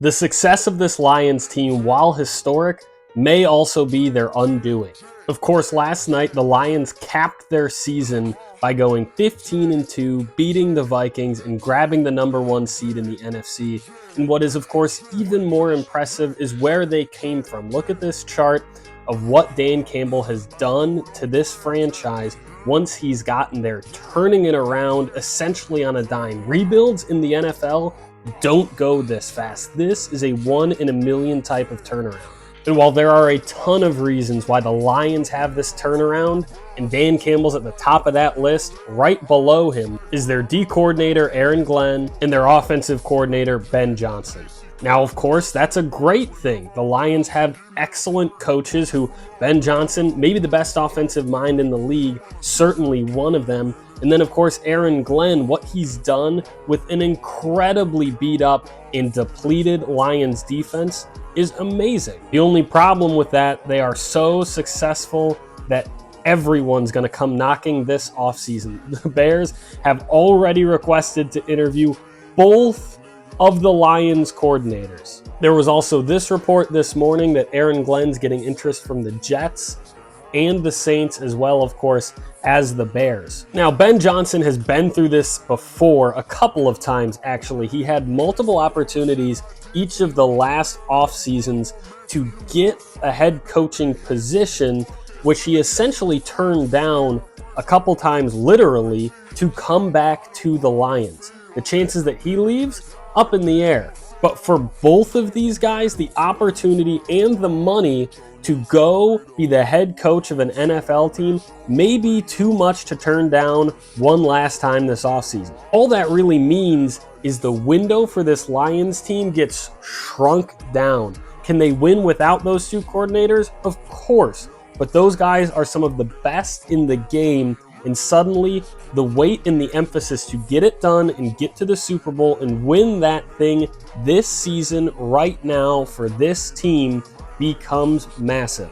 The success of this Lions team, while historic, may also be their undoing. Of course, last night the Lions capped their season by going 15-2, beating the Vikings and grabbing the #1 seed in the NFC. And what is, of course, even more impressive is where they came from. Look at this chart of what Dan Campbell has done to this franchise once he's gotten there, turning it around essentially on a dime. Rebuilds in the NFL don't go this fast. This is a 1 in a million type of turnaround. And while there are a ton of reasons why the Lions have this turnaround, and Dan Campbell's at the top of that list, right below him is their D coordinator, Aaron Glenn, and their offensive coordinator, Ben Johnson. Now, of course, that's a great thing. The Lions have excellent coaches who, Ben Johnson, maybe the best offensive mind in the league, certainly one of them. And then, of course, Aaron Glenn, what he's done with an incredibly beat up and depleted Lions defense is amazing. The only problem with that, they are so successful that everyone's going to come knocking this offseason. The Bears have already requested to interview both of the Lions coordinators. There was also this report this morning that Aaron Glenn's getting interest from the Jets and the Saints, as well, of course, as the Bears. Now, Ben Johnson has been through this before a couple of times, actually. He had multiple opportunities each of the last off seasons to get a head coaching position, which he essentially turned down a couple times, literally, to come back to the Lions. The chances that he leaves, up in the air. But for both of these guys, the opportunity and the money to go be the head coach of an NFL team may be too much to turn down one last time this offseason. All that really means is the window for this Lions team gets shrunk down. Can they win without those two coordinators? Of course. But those guys are some of the best in the game, and suddenly the weight and the emphasis to get it done and get to the Super Bowl and win that thing this season right now for this team becomes massive.